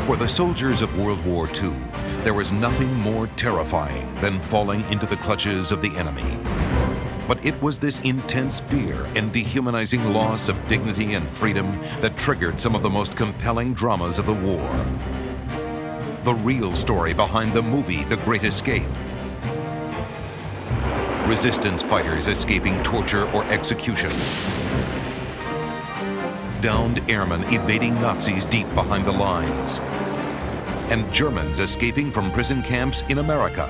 For the soldiers of World War II, there was nothing more terrifying than falling into the clutches of the enemy. But it was this intense fear and dehumanizing loss of dignity and freedom that triggered some of the most compelling dramas of the war. The real story behind the movie The Great Escape. Resistance fighters escaping torture or execution. Downed airmen evading Nazis deep behind the lines. And Germans escaping from prison camps in America.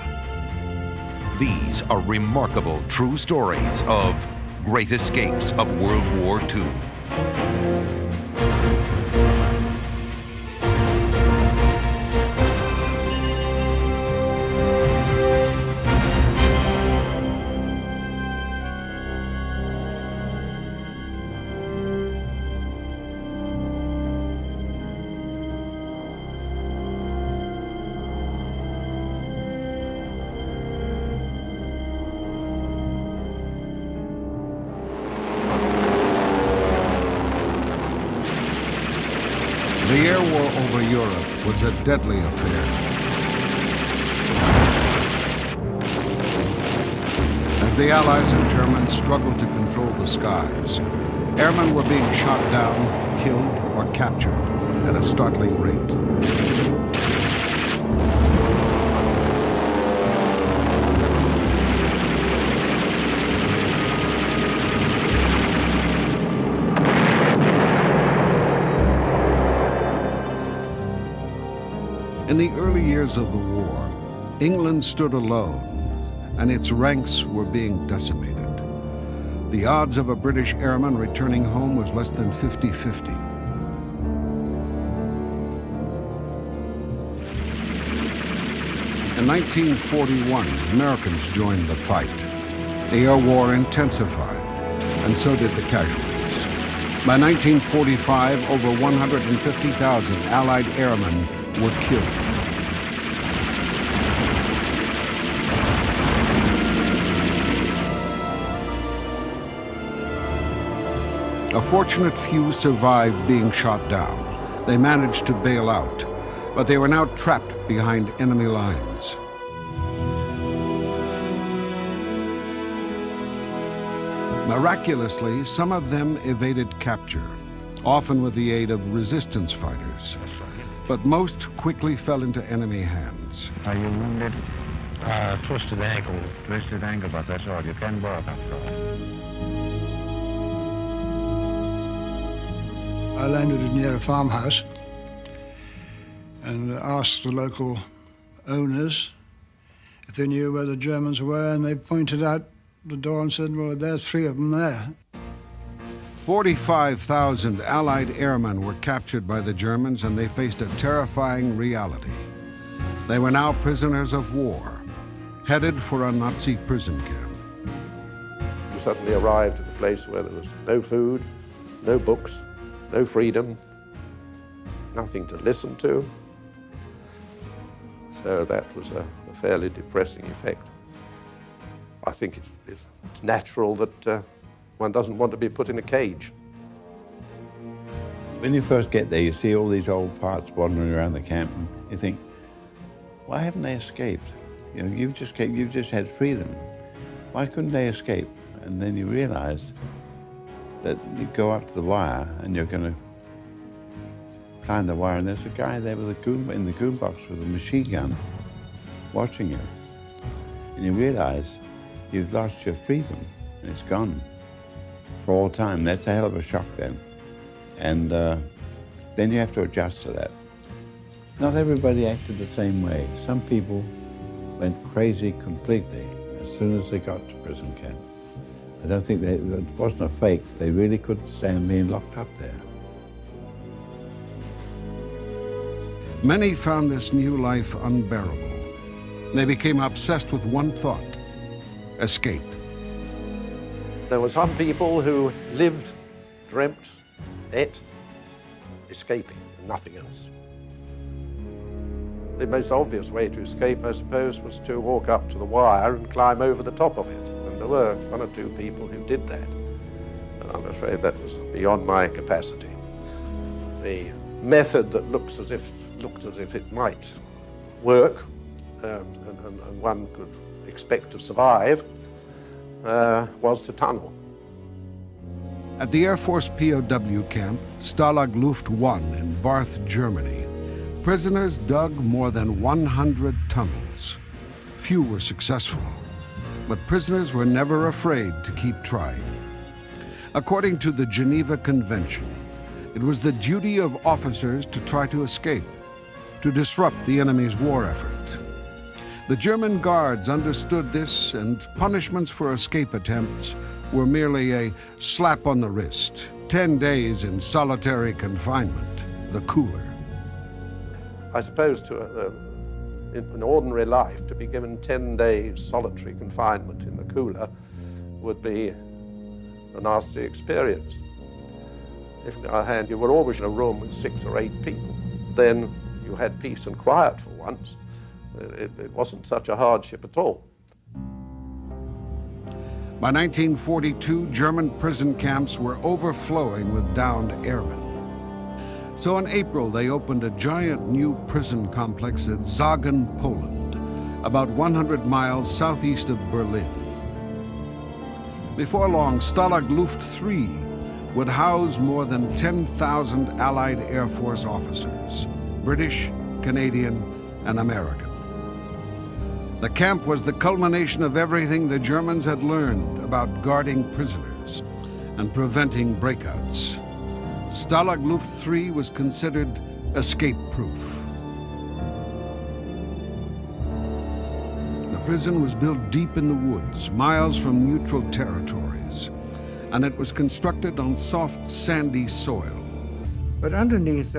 These are remarkable true stories of great escapes of World War II. The air war over Europe was a deadly affair. As the Allies and Germans struggled to control the skies, airmen were being shot down, killed, or captured at a startling rate. In the early years of the war, England stood alone, and its ranks were being decimated. The odds of a British airman returning home was less than 50-50. In 1941, the Americans joined the fight. The air war intensified, and so did the casualties. By 1945, over 150,000 Allied airmen were killed. A fortunate few survived being shot down. They managed to bail out, but they were now trapped behind enemy lines. Miraculously, some of them evaded capture, often with the aid of resistance fighters. But most quickly fell into enemy hands. Are you wounded? Twisted ankle. Twisted ankle, but that's all. You can walk after all. I landed near a farmhouse and asked the local owners if they knew where the Germans were, and they pointed out the door and said, well, there's 3 of them there. 45,000 Allied airmen were captured by the Germans, and they faced a terrifying reality. They were now prisoners of war, headed for a Nazi prison camp. We suddenly arrived at a place where there was no food, no books, no freedom, nothing to listen to. So that was a fairly depressing effect. I think it's natural that one doesn't want to be put in a cage. When you first get there, you see all these old parts wandering around the camp, and you think, why haven't they escaped? You know, you've just had freedom. Why couldn't they escape? And then you realize that you go up to the wire and you're going to climb the wire, and there's a guy there with in the goon box with a machine gun watching you. And you realize you've lost your freedom and it's gone for all time. That's a hell of a shock then. And then you have to adjust to that. Not everybody acted the same way. Some people went crazy completely as soon as they got to prison camp. I don't think it wasn't a fake. They really couldn't stand being locked up there. Many found this new life unbearable. They became obsessed with one thought: escape. There were some people who lived, dreamt, ate, escaping, and nothing else. The most obvious way to escape, I suppose, was to walk up to the wire and climb over the top of it. And there were 1 or 2 people who did that. And I'm afraid that was beyond my capacity. The method that looked as if it might work and one could expect to survive was to tunnel. At the Air Force POW camp, Stalag Luft 1 in Barth, Germany, prisoners dug more than 100 tunnels. Few were successful, but prisoners were never afraid to keep trying. According to the Geneva Convention, it was the duty of officers to try to escape, to disrupt the enemy's war effort. The German guards understood this, and punishments for escape attempts were merely a slap on the wrist, 10 days in solitary confinement, the cooler. I suppose in an ordinary life, to be given 10 days solitary confinement in the cooler would be a nasty experience. If, on the other hand, you were always in a room with 6 or 8 people, then you had peace and quiet for once. It wasn't such a hardship at all. By 1942, German prison camps were overflowing with downed airmen. So in April, they opened a giant new prison complex at Sagen, Poland, about 100 miles southeast of Berlin. Before long, Stalag Luft 3 would house more than 10,000 Allied Air Force officers, British, Canadian, and American. The camp was the culmination of everything the Germans had learned about guarding prisoners and preventing breakouts. Stalag Luft 3 was considered escape-proof. The prison was built deep in the woods, miles from neutral territories, and it was constructed on soft, sandy soil. But underneath,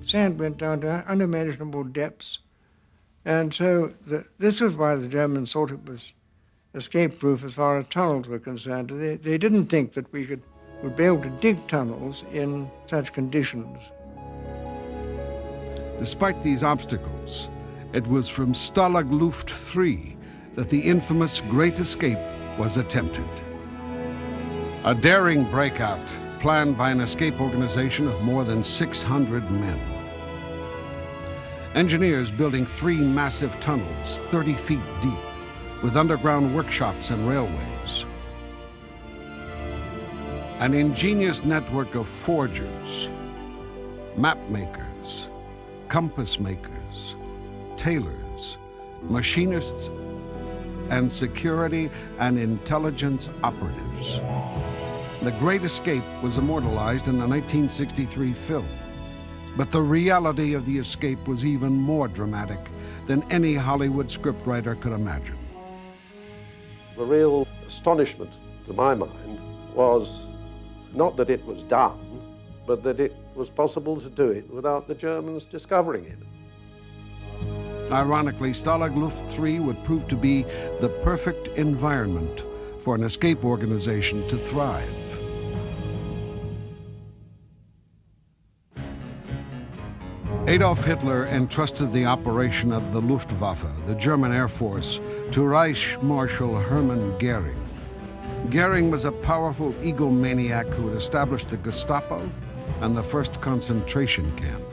sand went down to unimaginable depths. And so this is why the Germans thought it was escape-proof as far as tunnels were concerned. They didn't think that we would be able to dig tunnels in such conditions. Despite these obstacles, it was from Stalag Luft 3 that the infamous Great Escape was attempted. A daring breakout planned by an escape organization of more than 600 men. Engineers building 3 massive tunnels, 30 feet deep, with underground workshops and railways. An ingenious network of forgers, map makers, compass makers, tailors, machinists, and security and intelligence operatives. The Great Escape was immortalized in the 1963 film. But the reality of the escape was even more dramatic than any Hollywood scriptwriter could imagine. The real astonishment, to my mind, was not that it was done, but that it was possible to do it without the Germans discovering it. Ironically, Stalag Luft 3 would prove to be the perfect environment for an escape organization to thrive. Adolf Hitler entrusted the operation of the Luftwaffe, the German Air Force, to Reich Marshal Hermann Goering. Goering was a powerful egomaniac who had established the Gestapo and the first concentration camp.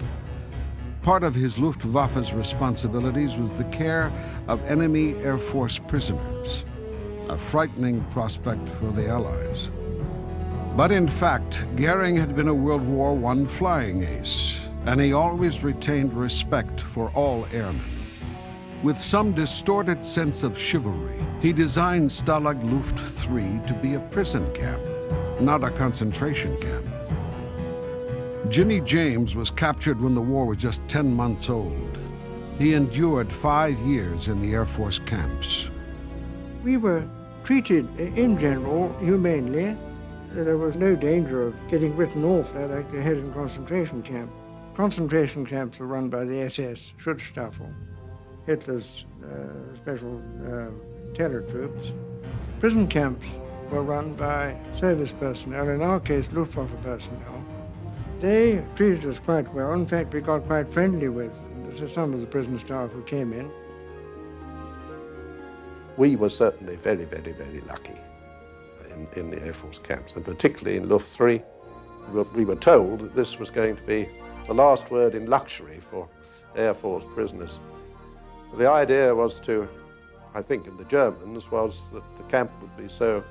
Part of his Luftwaffe's responsibilities was the care of enemy Air Force prisoners, a frightening prospect for the Allies. But in fact, Goering had been a World War I flying ace, and he always retained respect for all airmen. With some distorted sense of chivalry, he designed Stalag Luft 3 to be a prison camp, not a concentration camp. Jimmy James was captured when the war was just 10 months old. He endured 5 years in the Air Force camps. We were treated, in general, humanely. There was no danger of getting written off like they had in concentration camp. Concentration camps were run by the SS, Schutzstaffel, Hitler's special terror troops. Prison camps were run by service personnel, in our case, Luftwaffe personnel. They treated us quite well. In fact, we got quite friendly with some of the prison staff who came in. We were certainly very, very, very lucky in the Air Force camps, and particularly in Luft 3. We were told that this was going to be the last word in luxury for Air Force prisoners. The idea was to, I think in the Germans, was that the camp would be so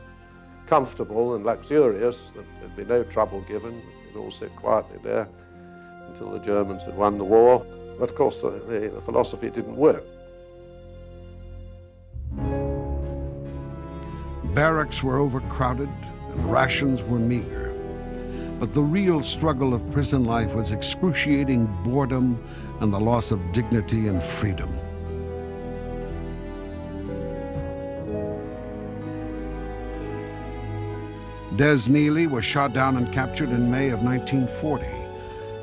comfortable and luxurious that there'd be no trouble given. We'd all sit quietly there until the Germans had won the war. But of course the philosophy didn't work. Barracks were overcrowded and rations were meager. But the real struggle of prison life was excruciating boredom and the loss of dignity and freedom. Des Neely was shot down and captured in May of 1940.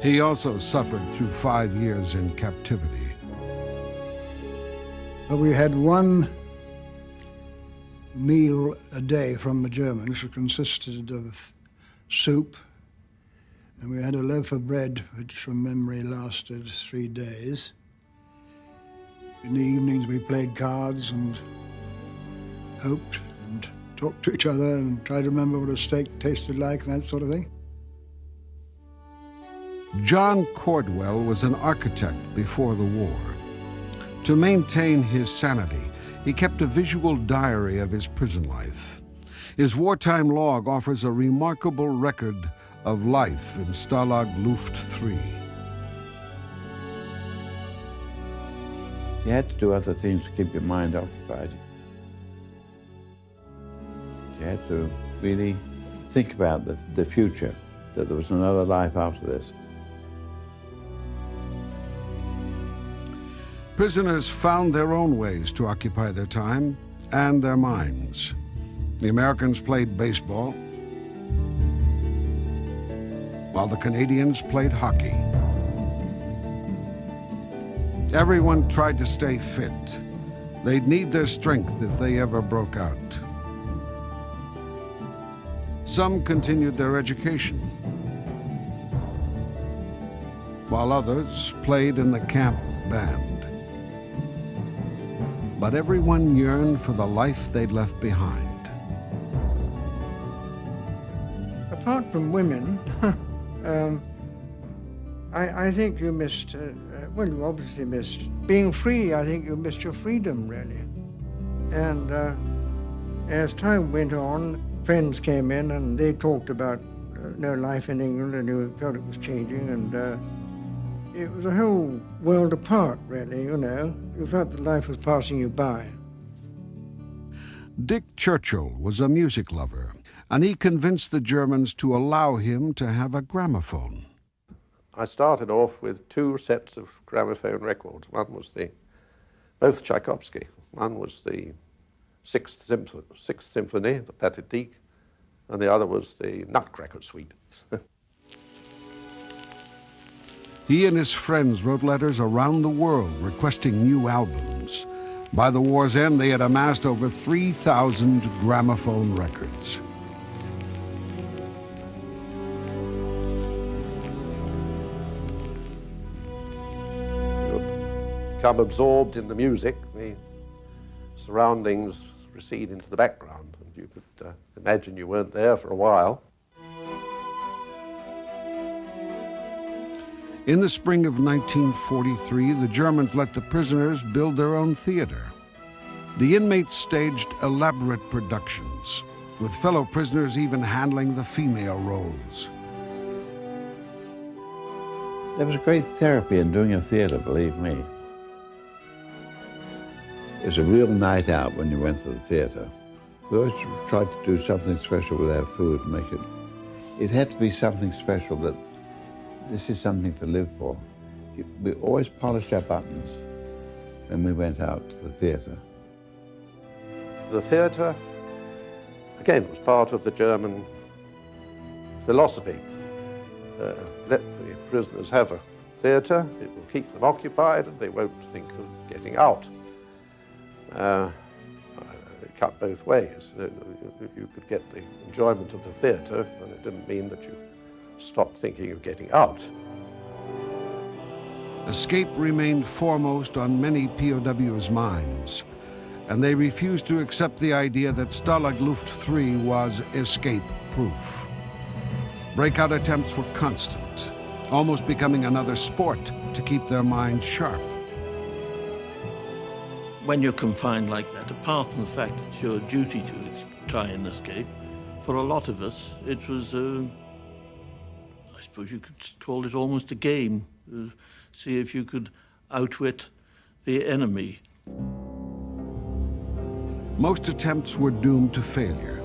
He also suffered through 5 years in captivity. We had one meal a day from the Germans, which consisted of soup, and we had a loaf of bread, which from memory lasted 3 days. In the evenings we played cards and hoped and talked to each other and tried to remember what a steak tasted like and that sort of thing. John Cordwell was an architect before the war. To maintain his sanity, he kept a visual diary of his prison life. His wartime log offers a remarkable record of life in Stalag Luft III. You had to do other things to keep your mind occupied. You had to really think about the future, that there was another life after this. Prisoners found their own ways to occupy their time and their minds. The Americans played baseball, while the Canadians played hockey. Everyone tried to stay fit. They'd need their strength if they ever broke out. Some continued their education, while others played in the camp band. But everyone yearned for the life they'd left behind. Apart from women, I think you missed, well, you obviously missed being free. I think you missed your freedom, really. And as time went on, friends came in and they talked about no life in England, and you felt it was changing, and it was a whole world apart, really, you know. You felt that life was passing you by. Dick Churchill was a music lover, and he convinced the Germans to allow him to have a gramophone. I started off with 2 sets of gramophone records. One was both Tchaikovsky. One was the Sixth Symphony, the Pathetique, and the other was the Nutcracker Suite. He and his friends wrote letters around the world requesting new albums. By the war's end, they had amassed over 3,000 gramophone records. You become absorbed in the music, the surroundings recede into the background, and you could imagine you weren't there for a while. In the spring of 1943, the Germans let the prisoners build their own theater. The inmates staged elaborate productions, with fellow prisoners even handling the female roles. There was great therapy in doing a theater, believe me. It was a real night out when you went to the theater. We always tried to do something special with our food and make it. It had to be something special that this is something to live for. We always polished our buttons when we went out to the theater. The theater, again, was part of the German philosophy. Let the prisoners have a theater, it will keep them occupied, and they won't think of getting out. It cut both ways. You could get the enjoyment of the theater, and it didn't mean that you stopped thinking of getting out. Escape remained foremost on many POWs' minds, and they refused to accept the idea that Stalag Luft III was escape-proof. Breakout attempts were constant, almost becoming another sport to keep their minds sharp. When you're confined like that, apart from the fact it's your duty to try and escape, for a lot of us, it was, I suppose you could call it almost a game. See if you could outwit the enemy. Most attempts were doomed to failure.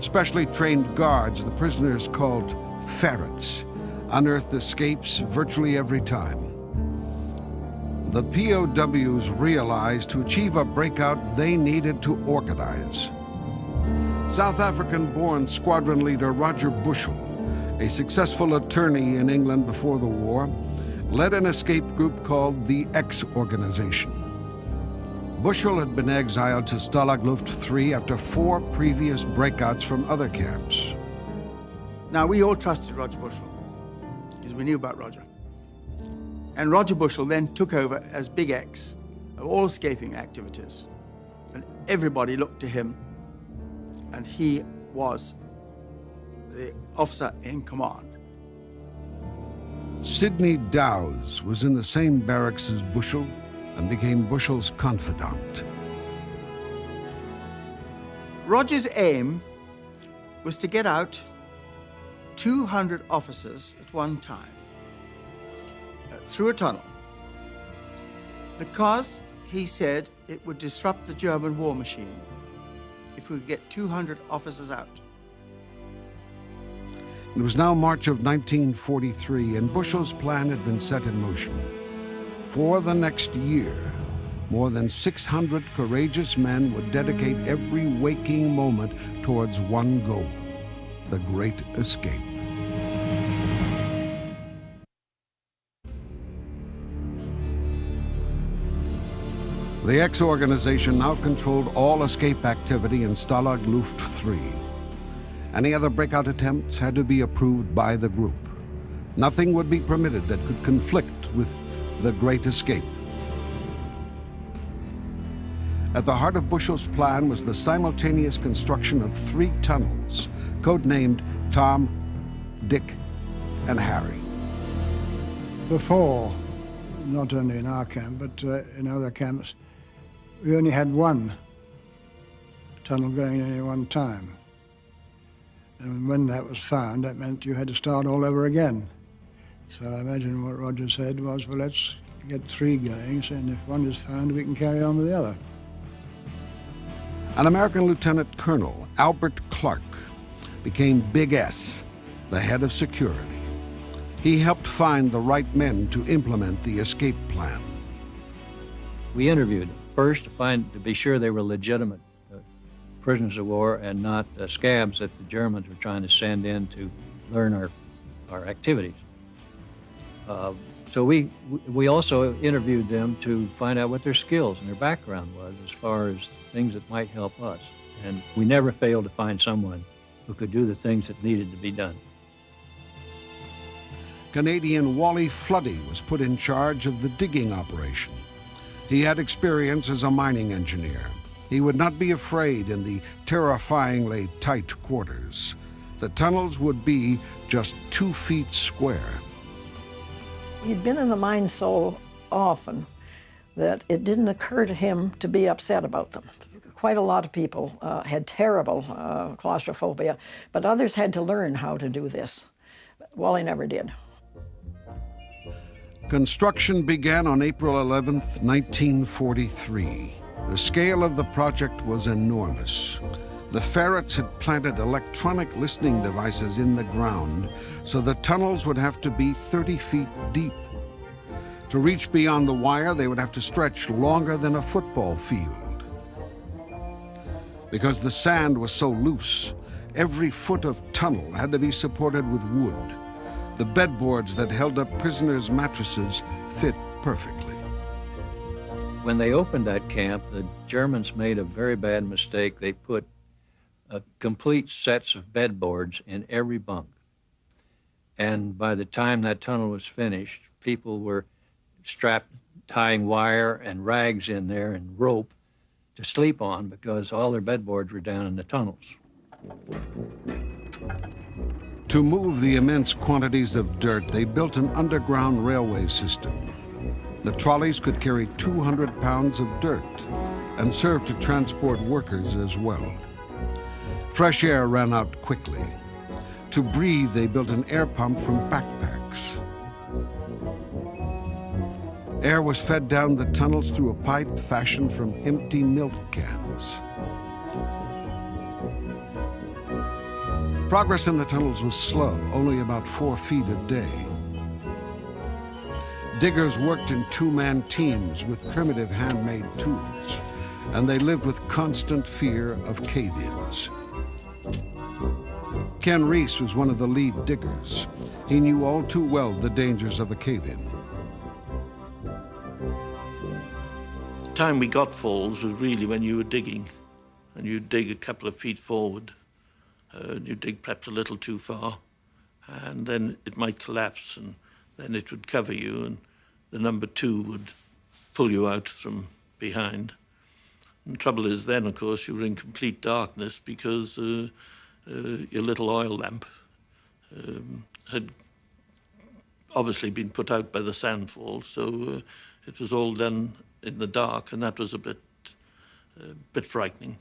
Specially trained guards, the prisoners called ferrets, unearthed escapes virtually every time. The POWs realized to achieve a breakout, they needed to organize. South African-born squadron leader Roger Bushell, a successful attorney in England before the war, led an escape group called the X Organization. Bushell had been exiled to Stalag Luft III after 4 previous breakouts from other camps. Now, we all trusted Roger Bushell, because we knew about Roger. And Roger Bushell then took over as Big X of all escaping activities. And everybody looked to him, and he was the officer in command. Sidney Dowes was in the same barracks as Bushell and became Bushell's confidant. Roger's aim was to get out 200 officers at one time through a tunnel, because he said it would disrupt the German war machine if we could get 200 officers out. It was now March of 1943, and Bushell's plan had been set in motion. For the next year, more than 600 courageous men would dedicate every waking moment towards one goal: the Great Escape. The X Organization now controlled all escape activity in Stalag Luft III. Any other breakout attempts had to be approved by the group. Nothing would be permitted that could conflict with the Great Escape. At the heart of Bushell's plan was the simultaneous construction of 3 tunnels, codenamed Tom, Dick, and Harry. Before, not only in our camp, but in other camps, we only had one tunnel going at any one time. And when that was found, that meant you had to start all over again. So I imagine what Roger said was, well, let's get 3 going, and if one is found, we can carry on with the other. An American Lieutenant Colonel, Albert Clark, became Big S, the head of security. He helped find the right men to implement the escape plan. We interviewed them first to be sure they were legitimate prisoners of war and not scabs that the Germans were trying to send in to learn our activities. So we also interviewed them to find out what their skills and their background was as far as things that might help us. And we never failed to find someone who could do the things that needed to be done. Canadian Wally Floody was put in charge of the digging operation. He had experience as a mining engineer. He would not be afraid in the terrifyingly tight quarters. The tunnels would be just 2 feet square. He'd been in the mine so often that it didn't occur to him to be upset about them. Quite a lot of people had terrible claustrophobia, but others had to learn how to do this. Wally never did. Construction began on April 11th, 1943. The scale of the project was enormous. The ferrets had planted electronic listening devices in the ground, so the tunnels would have to be 30 feet deep. To reach beyond the wire, they would have to stretch longer than a football field. Because the sand was so loose, every foot of tunnel had to be supported with wood. The bedboards that held up prisoners' mattresses fit perfectly. When they opened that camp, the Germans made a very bad mistake. They put complete sets of bedboards in every bunk. And by the time that tunnel was finished, people were strapped, tying wire and rags in there and rope to sleep on because all their bedboards were down in the tunnels. To move the immense quantities of dirt, they built an underground railway system. The trolleys could carry 200 pounds of dirt and serve to transport workers as well. Fresh air ran out quickly. To breathe, they built an air pump from backpacks. Air was fed down the tunnels through a pipe fashioned from empty milk cans. Progress in the tunnels was slow, only about 4 feet a day. Diggers worked in two-man teams with primitive handmade tools, and they lived with constant fear of cave-ins. Ken Reese was one of the lead diggers. He knew all too well the dangers of a cave-in. The time we got falls was really when you were digging, and you'd dig a couple of feet forward. You'd dig perhaps a little too far, and then it might collapse, and then it would cover you, and the number two would pull you out from behind. And the trouble is then, of course, you were in complete darkness because your little oil lamp had obviously been put out by the sandfall, so it was all done in the dark, and that was a bit frightening.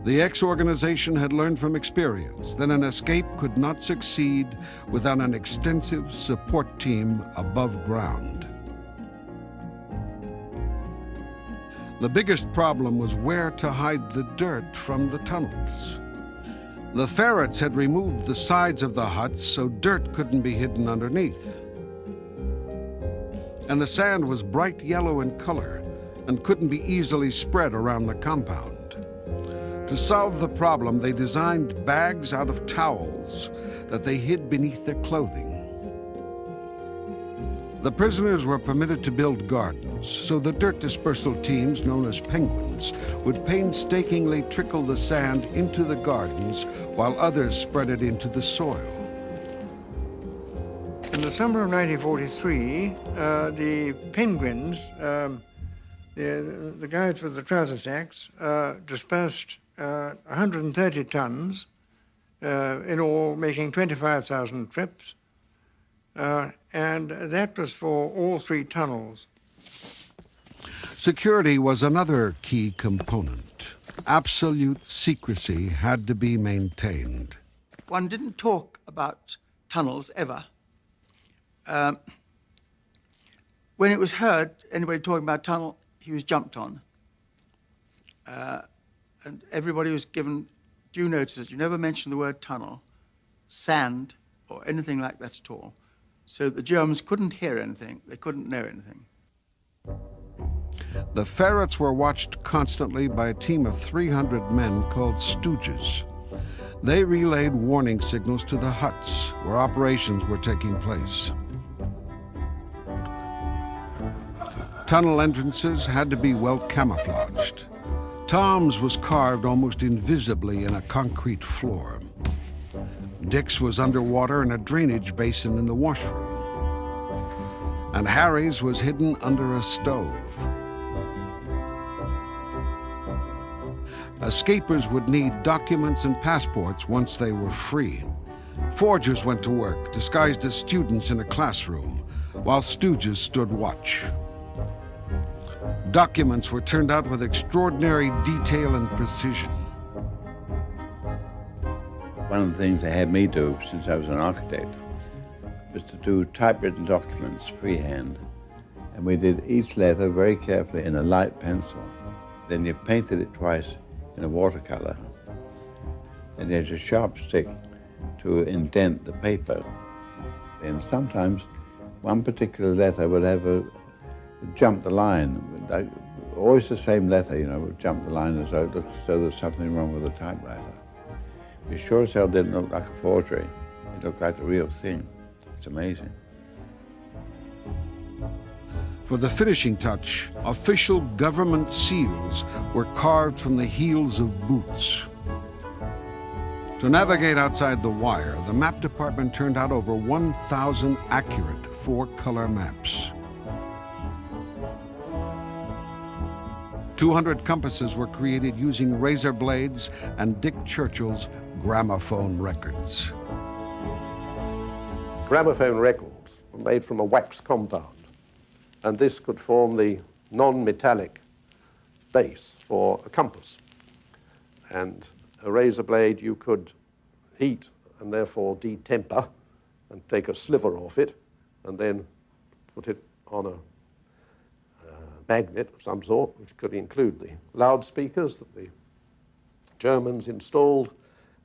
The X-organization had learned from experience that an escape could not succeed without an extensive support team above ground. The biggest problem was where to hide the dirt from the tunnels. The ferrets had removed the sides of the huts so dirt couldn't be hidden underneath. And the sand was bright yellow in color and couldn't be easily spread around the compound. To solve the problem, they designed bags out of towels that they hid beneath their clothing. The prisoners were permitted to build gardens, so the dirt dispersal teams, known as penguins, would painstakingly trickle the sand into the gardens while others spread it into the soil. In the summer of 1943, the penguins, the guys with the trouser sacks, dispersed 130 tons in all, making 25,000 trips, and that was for all 3 tunnels. Security was another key component. Absolute secrecy had to be maintained. One didn't talk about tunnels ever. When it was heard, anybody talking about tunnel, he was jumped on. And everybody was given due notice that you never mention the word tunnel, sand, or anything like that at all. So the Germans couldn't hear anything, they couldn't know anything. The ferrets were watched constantly by a team of 300 men called stooges. They relayed warning signals to the huts where operations were taking place. Tunnel entrances had to be well camouflaged. Tom's was carved almost invisibly in a concrete floor. Dick's was underwater in a drainage basin in the washroom. And Harry's was hidden under a stove. Escapers would need documents and passports once they were free. Forgers went to work, disguised as students in a classroom, while stooges stood watch. Documents were turned out with extraordinary detail and precision. One of the things they had me do since I was an architect was to do typewritten documents freehand. And we did each letter very carefully in a light pencil. Then you painted it twice in a watercolor. And you had a sharp stick to indent the paper. And sometimes one particular letter would have jump the line. Always the same letter, you know, would jump the line as though it looked as though there's something wrong with the typewriter. It sure as hell didn't look like a forgery. It looked like the real thing. It's amazing. For the finishing touch, official government seals were carved from the heels of boots. To navigate outside the wire, the map department turned out over 1,000 accurate 4-color maps. 200 compasses were created using razor blades and Dick Churchill's gramophone records. Gramophone records were made from a wax compound, and this could form the non-metallic base for a compass. And a razor blade you could heat and therefore detemper and take a sliver off it and then put it on a magnet of some sort, which could include the loudspeakers that the Germans installed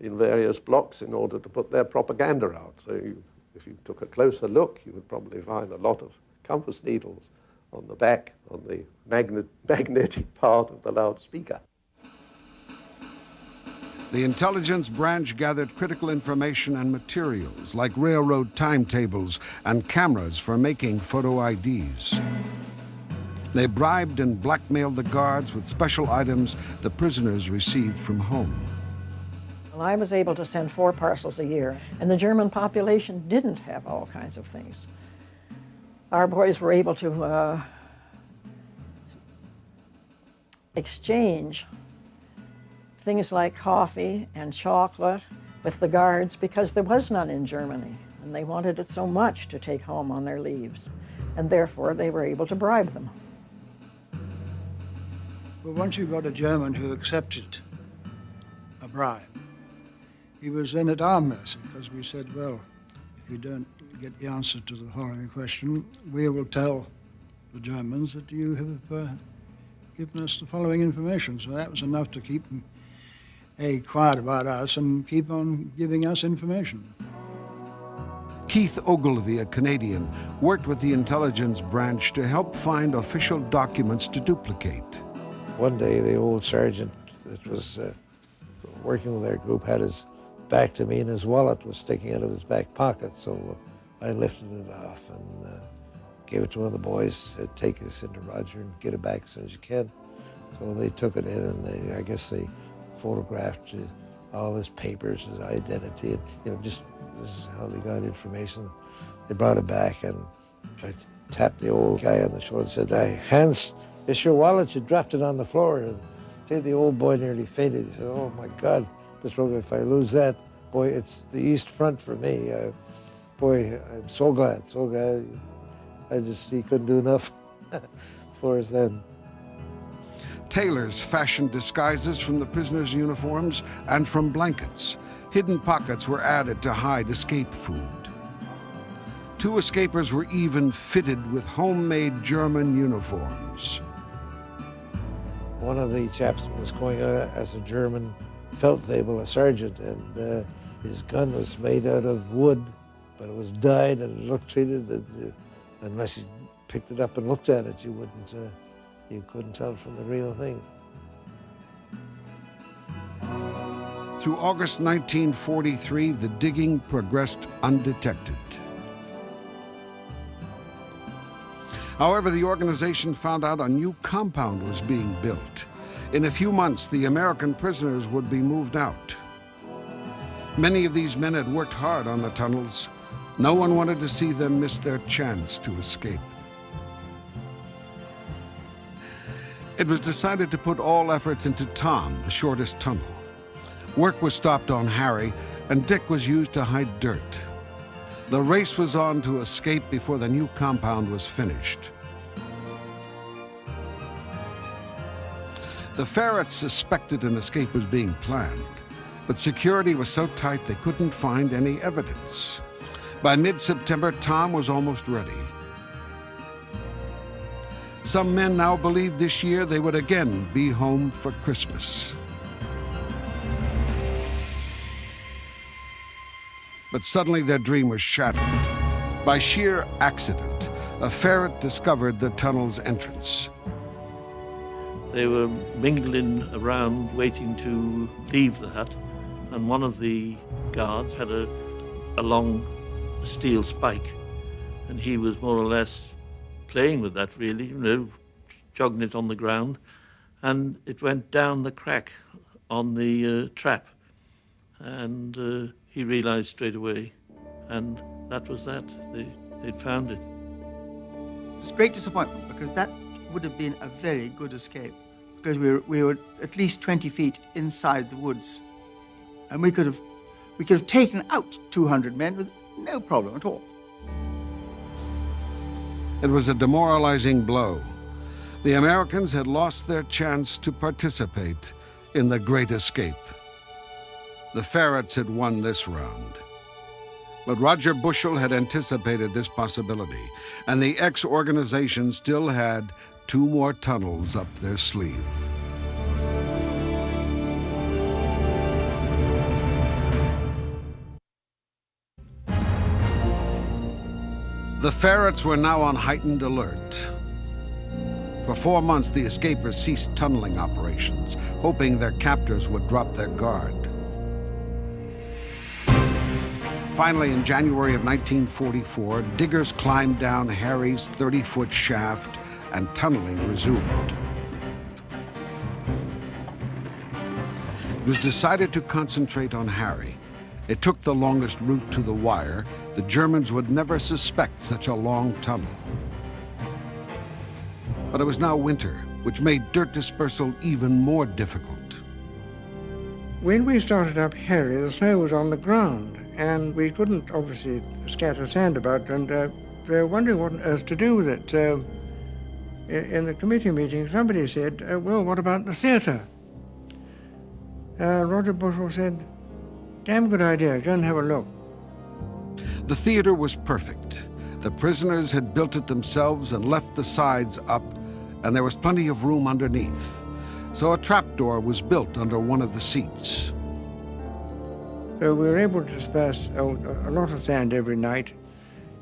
in various blocks in order to put their propaganda out. So if you took a closer look, you would probably find a lot of compass needles on the back, on the magnetic part of the loudspeaker. The intelligence branch gathered critical information and materials like railroad timetables and cameras for making photo IDs. They bribed and blackmailed the guards with special items the prisoners received from home. Well, I was able to send 4 parcels a year, and the German population didn't have all kinds of things. Our boys were able to exchange things like coffee and chocolate with the guards because there was none in Germany, and they wanted it so much to take home on their leaves, and therefore they were able to bribe them. Well, once you got a German who accepted a bribe, he was then at our mercy, because we said, well, if you don't get the answer to the following question, we will tell the Germans that you have given us the following information. So that was enough to keep them, A, quiet about us and keep on giving us information. Keith Ogilvie, a Canadian, worked with the intelligence branch to help find official documents to duplicate. One day, the old sergeant that was working with our group had his back to me, and his wallet was sticking out of his back pocket. So I lifted it off and gave it to one of the boys, said, take this into Roger and get it back as soon as you can. So they took it in, and I guess they photographed all his papers, his identity, and just this is how they got information. They brought it back, and I tapped the old guy on the shoulder and said, "Hey, Hans, it's your wallet. You dropped it on the floor." And the old boy nearly fainted. He said, "Oh my God, Mr. Rogan, if I lose that, boy, it's the East Front for me. Boy, I'm so glad, so glad." He couldn't do enough for us then. Tailors fashioned disguises from the prisoners' uniforms and from blankets. Hidden pockets were added to hide escape food. 2 escapers were even fitted with homemade German uniforms. One of the chaps was going out as a German Feldwebel, a sergeant, and his gun was made out of wood, but it was dyed and it looked treated. Unless you picked it up and looked at it, you couldn't tell from the real thing. Through August 1943, the digging progressed undetected. However, the organization found out a new compound was being built. In a few months, the American prisoners would be moved out. Many of these men had worked hard on the tunnels. No one wanted to see them miss their chance to escape. It was decided to put all efforts into Tom, the shortest tunnel. Work was stopped on Harry, and Dick was used to hide dirt. The race was on to escape before the new compound was finished. The ferrets suspected an escape was being planned, but security was so tight they couldn't find any evidence. By mid-September, Tom was almost ready. Some men now believed this year they would again be home for Christmas. But suddenly their dream was shattered. By sheer accident, a ferret discovered the tunnel's entrance. They were mingling around, waiting to leave the hut, and one of the guards had a long steel spike, and he was more or less playing with that, really, jogging it on the ground, and it went down the crack on the trap, and he realized straight away, and that was that. They'd found it. It was great disappointment, because that would have been a very good escape, because we were at least 20 feet inside the woods, and we could have We could have taken out 200 men with no problem at all. It was a demoralizing blow. The Americans had lost their chance to participate in the Great Escape. The ferrets had won this round. But Roger Bushell had anticipated this possibility, and the X organization still had 2 more tunnels up their sleeve. The ferrets were now on heightened alert. For 4 months, the escapers ceased tunneling operations, hoping their captors would drop their guard. Finally, in January of 1944, diggers climbed down Harry's 30-foot shaft and tunneling resumed. It was decided to concentrate on Harry. It took the longest route to the wire. The Germans would never suspect such a long tunnel. But it was now winter, which made dirt dispersal even more difficult. When we started up Harry, the snow was on the ground, and we couldn't obviously scatter sand about, and they were wondering what on earth to do with it. So in the committee meeting, somebody said, well, what about the theatre? Roger Bushell said, damn good idea, go and have a look. The theater was perfect. The prisoners had built it themselves and left the sides up, and there was plenty of room underneath. So a trapdoor was built under one of the seats. So we were able to disperse a lot of sand every night,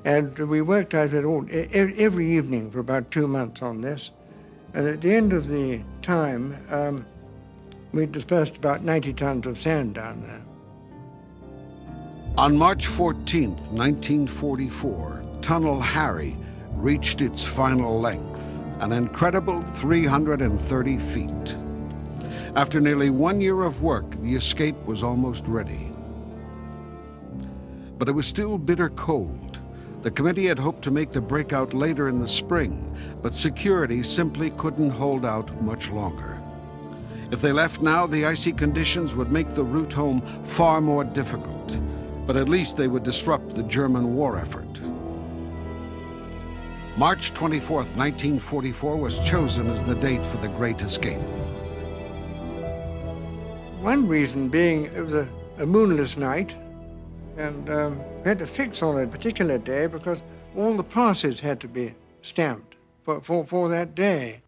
and we worked out it all every evening for about 2 months on this. And at the end of the time, we dispersed about 90 tons of sand down there. On March 14th, 1944, Tunnel Harry reached its final length, an incredible 330 feet. After nearly 1 year of work, the escape was almost ready. But it was still bitter cold. The committee had hoped to make the breakout later in the spring, but security simply couldn't hold out much longer. If they left now, the icy conditions would make the route home far more difficult. But at least they would disrupt the German war effort. March 24th, 1944 was chosen as the date for the Great Escape. One reason being it was a moonless night, and we had to fix on a particular day because all the passes had to be stamped for that day.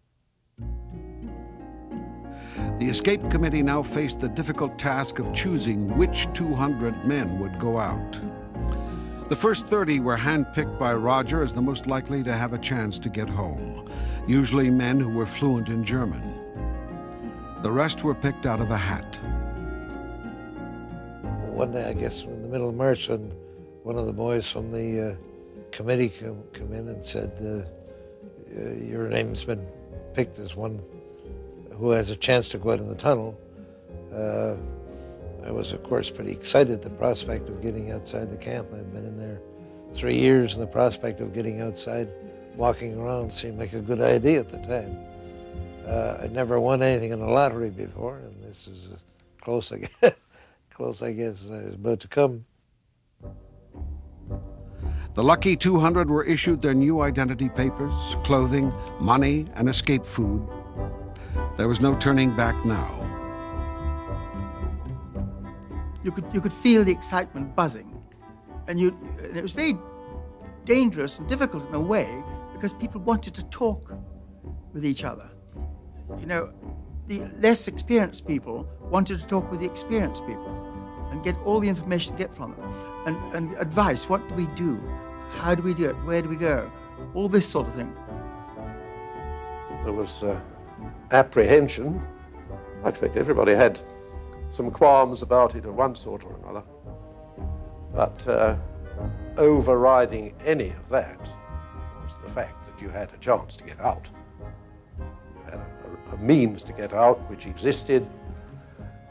The escape committee now faced the difficult task of choosing which 200 men would go out. The first 30 were handpicked by Roger as the most likely to have a chance to get home, usually men who were fluent in German. The rest were picked out of a hat. One day, I guess, in the middle of March, and one of the boys from the committee come in and said, your name's been picked as one who has a chance to go out in the tunnel. I was, of course, pretty excited at the prospect of getting outside the camp. I'd been in there 3 years, and the prospect of getting outside, walking around, seemed like a good idea at the time. I'd never won anything in a lottery before, and this is as close, I guess, as I was about to come. The lucky 200 were issued their new identity papers, clothing, money, and escape food. There was no turning back now. You could feel the excitement buzzing, and it was very dangerous and difficult in a way because people wanted to talk with each other. You know, the less experienced people wanted to talk with the experienced people and get all the information to get from them, and advice. What do we do? How do we do it? Where do we go? All this sort of thing. There was apprehension. I expect everybody had some qualms about it of one sort or another. But overriding any of that was the fact that you had a chance to get out. You had a means to get out which existed,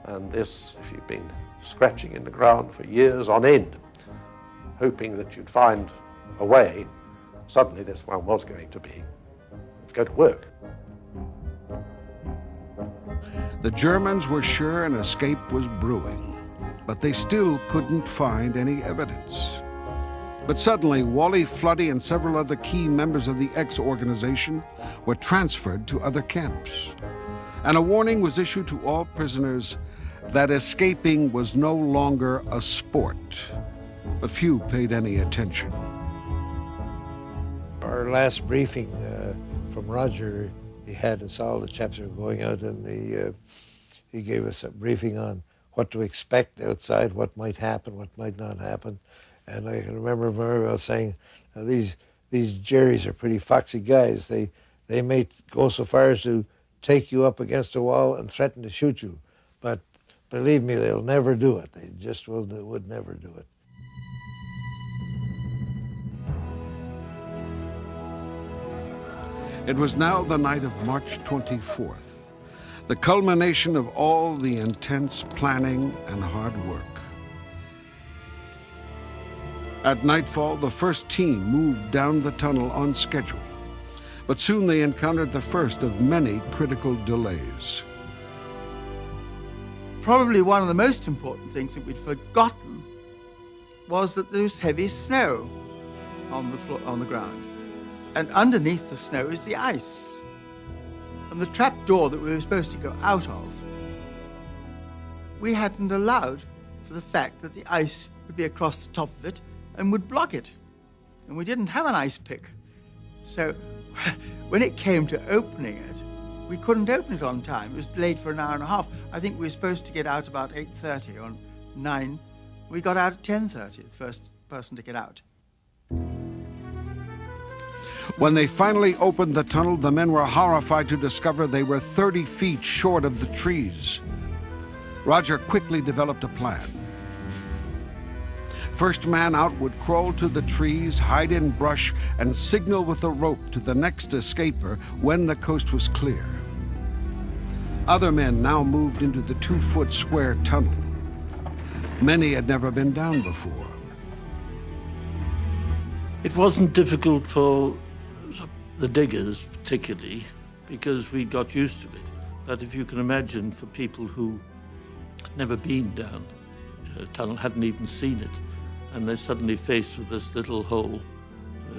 and this, if you've been scratching in the ground for years on end, hoping that you'd find a way, suddenly this one was going to work. The Germans were sure an escape was brewing. but they still couldn't find any evidence. But suddenly, Wally, Floody, and several other key members of the X organization were transferred to other camps. And a warning was issued to all prisoners that escaping was no longer a sport. But few paid any attention. Our last briefing from Roger, he had us all, the chaps were going out, and he gave us a briefing on what to expect outside, what might happen, what might not happen. And I can remember very well saying, these Jerrys are pretty foxy guys. They may go so far as to take you up against a wall and threaten to shoot you. But believe me, they'll never do it. They just would never do it. It was now the night of March 24th, the culmination of all the intense planning and hard work. At nightfall, the first team moved down the tunnel on schedule, but soon they encountered the first of many critical delays. Probably one of the most important things that we'd forgotten was that there was heavy snow on the floor, on the ground. And underneath the snow is the ice. And the trap door that we were supposed to go out of, we hadn't allowed for the fact that the ice would be across the top of it and would block it. And we didn't have an ice pick. So when it came to opening it, we couldn't open it on time. It was delayed for an hour and a half. I think we were supposed to get out about 8:30 or 9. We got out at 10:30, the first person to get out. When they finally opened the tunnel, the men were horrified to discover they were 30 feet short of the trees. Roger quickly developed a plan. First man out would crawl to the trees, hide in brush, and signal with a rope to the next escaper when the coast was clear. Other men now moved into the 2-foot square tunnel. Many had never been down before. It wasn't difficult for the diggers particularly, because we got used to it. But if you can imagine for people who had never been down a tunnel, hadn't even seen it, and they're suddenly faced with this little hole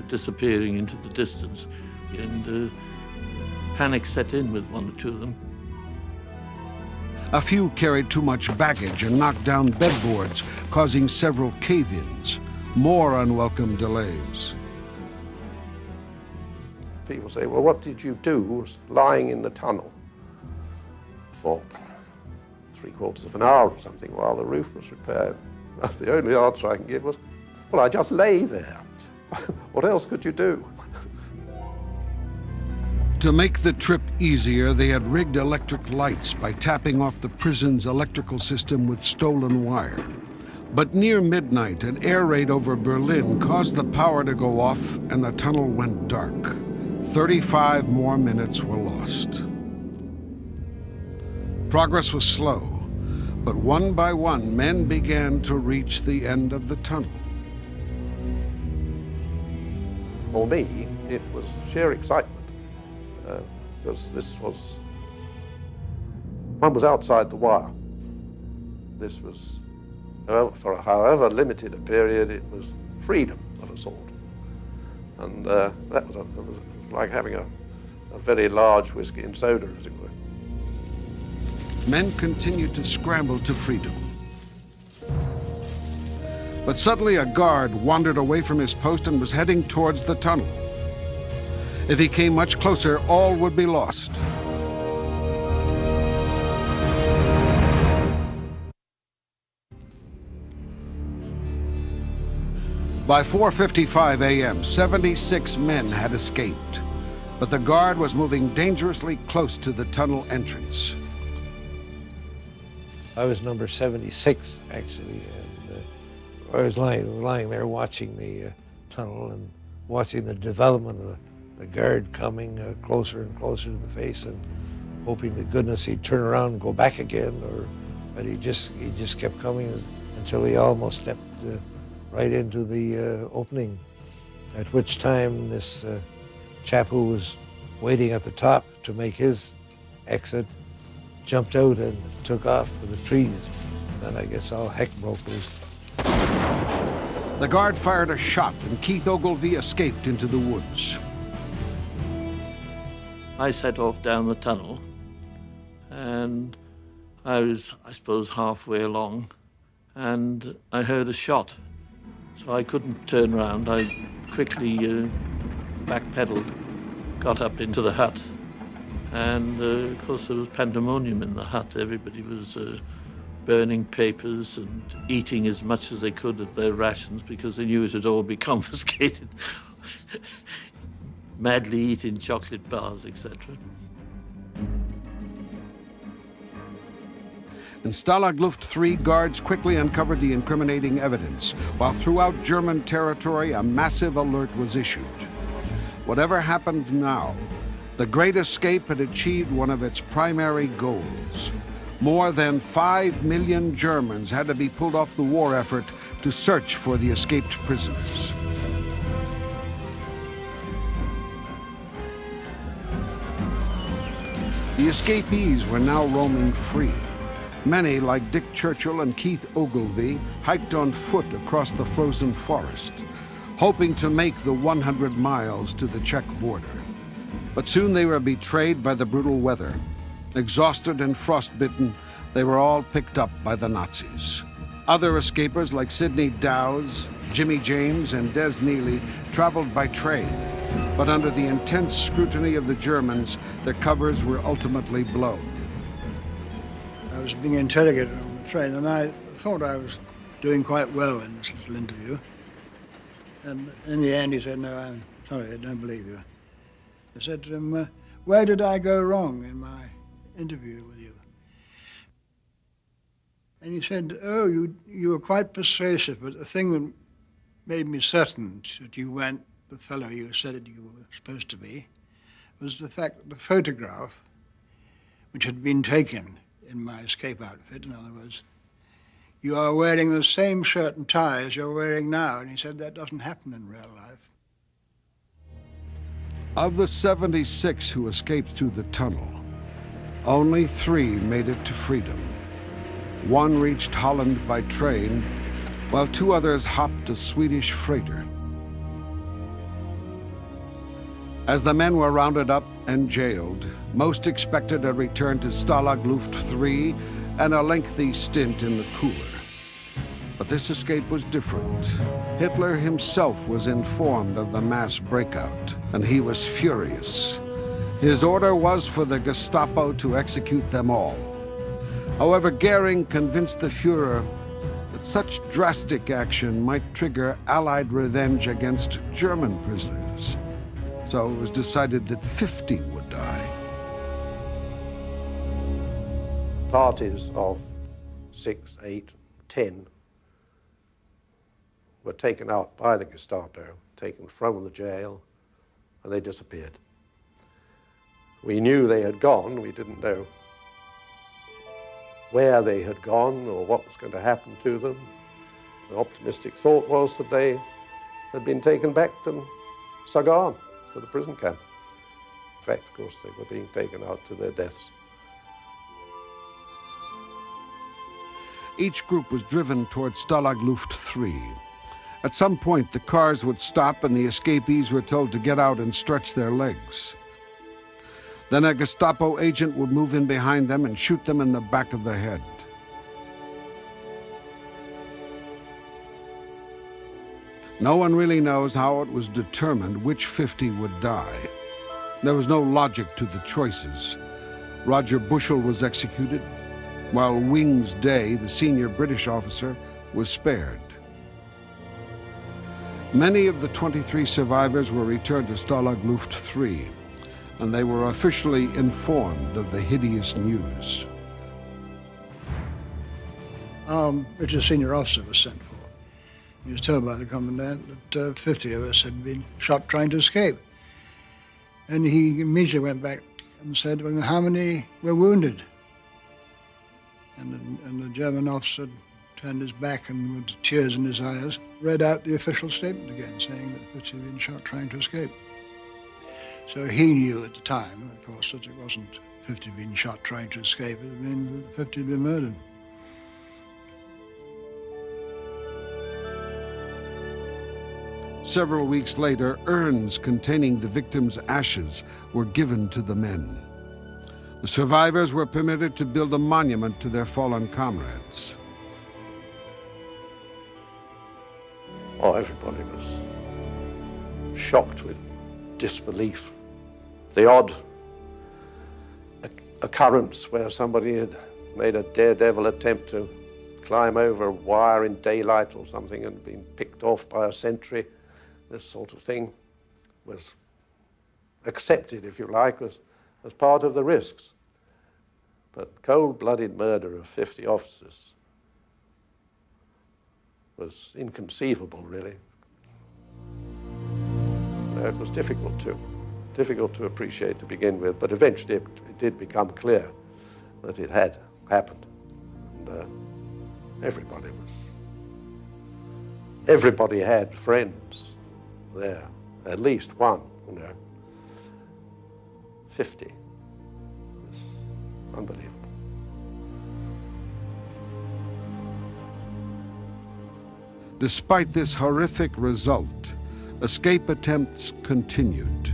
disappearing into the distance, and panic set in with one or two of them. A few carried too much baggage and knocked down bedboards, causing several cave-ins. More unwelcome delays. People say, well, what did you do lying in the tunnel for 3/4 of an hour or something while the roof was repaired? The only answer I can give was, well, I just lay there. What else could you do? To make the trip easier, they had rigged electric lights by tapping off the prison's electrical system with stolen wire. But near midnight, an air raid over Berlin caused the power to go off and the tunnel went dark. 35 more minutes were lost. Progress was slow, but one by one, men began to reach the end of the tunnel. For me, it was sheer excitement, because one was outside the wire. This was, for however limited a period, it was freedom of a sort. And that was like having a very large whiskey and soda, as it were. Men continued to scramble to freedom. But suddenly a guard wandered away from his post and was heading towards the tunnel. If he came much closer, all would be lost. By 4:55 a.m., 76 men had escaped, but the guard was moving dangerously close to the tunnel entrance. I was number 76, actually, and I was lying there watching the tunnel and watching the development of the guard coming closer and closer to the face, and hoping to goodness he'd turn around and go back again, but he just kept coming until he almost stepped right into the opening, at which time this chap who was waiting at the top to make his exit jumped out and took off for the trees. then I guess all heck broke loose. The guard fired a shot, and Keith Ogilvie escaped into the woods. I set off down the tunnel, and I was, I suppose, halfway along, and I heard a shot. So I couldn't turn around. I quickly backpedaled, got up into the hut, and of course there was pandemonium in the hut. Everybody was burning papers and eating as much as they could of their rations because they knew it would all be confiscated. Madly eating chocolate bars, etc. In Stalag Luft 3, guards quickly uncovered the incriminating evidence, while throughout German territory a massive alert was issued. Whatever happened now, the Great Escape had achieved one of its primary goals. More than 5 million Germans had to be pulled off the war effort to search for the escaped prisoners. The escapees were now roaming free. Many, like Dick Churchill and Keith Ogilvie, hiked on foot across the frozen forest, hoping to make the 100 miles to the Czech border. But soon they were betrayed by the brutal weather. Exhausted and frostbitten, they were all picked up by the Nazis. Other escapers like Sidney Dowes, Jimmy James, and Des Neely traveled by train, but under the intense scrutiny of the Germans, their covers were ultimately blown. I was being interrogated on the train, and I thought I was doing quite well in this little interview. And in the end, he said, "No, I'm sorry, I don't believe you." I said to him, "Where did I go wrong in my interview with you?" And he said, "Oh, you were quite persuasive, but the thing that made me certain that you weren't the fellow you said that you were supposed to be was the fact that the photograph, which had been taken in my escape outfit, in other words, you are wearing the same shirt and tie as you're wearing now." And he said, "That doesn't happen in real life." Of the 76 who escaped through the tunnel, only 3 made it to freedom. 1 reached Holland by train, while 2 others hopped a Swedish freighter. As the men were rounded up and jailed, most expected a return to Stalag Luft 3 and a lengthy stint in the cooler. But this escape was different. Hitler himself was informed of the mass breakout, and he was furious. His order was for the Gestapo to execute them all. However, Goering convinced the Führer that such drastic action might trigger Allied revenge against German prisoners. So it was decided that 50 would die. Parties of 6, 8, 10 were taken out by the Gestapo, taken from the jail, and they disappeared. We knew they had gone. We didn't know where they had gone or what was going to happen to them. The optimistic thought was that they had been taken back to Sagan, to the prison camp. In fact, of course, they were being taken out to their deaths. Each group was driven towards Stalag Luft 3. At some point, the cars would stop and the escapees were told to get out and stretch their legs. Then a Gestapo agent would move in behind them and shoot them in the back of the head. No one really knows how it was determined which 50 would die. There was no logic to the choices. Roger Bushell was executed, while Wings Day, the senior British officer, was spared. Many of the 23 survivors were returned to Stalag Luft 3, and they were officially informed of the hideous news. British senior officer was sent for. He was told by the commandant that 50 of us had been shot trying to escape. And he immediately went back and said, "Well, how many were wounded?" And the German officer turned his back and, with tears in his eyes, read out the official statement again, saying that 50 had been shot trying to escape. So he knew at the time, of course, that it wasn't 50 had been shot trying to escape. It meant that 50 had been murdered. Several weeks later, urns containing the victims' ashes were given to the men. The survivors were permitted to build a monument to their fallen comrades. Oh, everybody was shocked with disbelief. The odd occurrence where somebody had made a daredevil attempt to climb over a wire in daylight or something and been picked off by a sentry, this sort of thing was accepted, if you like, as part of the risks. But cold-blooded murder of 50 officers was inconceivable, really. So it was difficult to appreciate to begin with, but eventually it did become clear that it had happened. And everybody had friends there, at least one, 50. It's unbelievable. Despite this horrific result, escape attempts continued.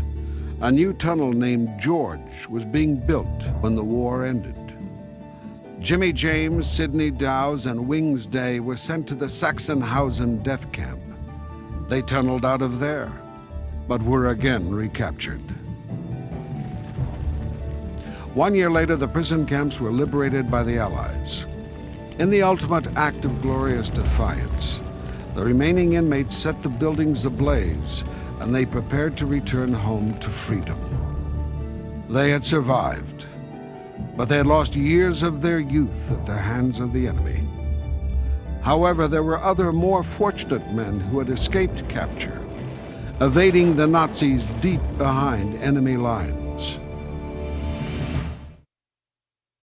A new tunnel named George was being built when the war ended. Jimmy James, Sidney Dowes, and Wings Day were sent to the Sachsenhausen death camp. They tunneled out of there, but were again recaptured. 1 year later, the prison camps were liberated by the Allies. In the ultimate act of glorious defiance, the remaining inmates set the buildings ablaze, and they prepared to return home to freedom. They had survived, but they had lost years of their youth at the hands of the enemy. However, there were other more fortunate men who had escaped capture, evading the Nazis deep behind enemy lines.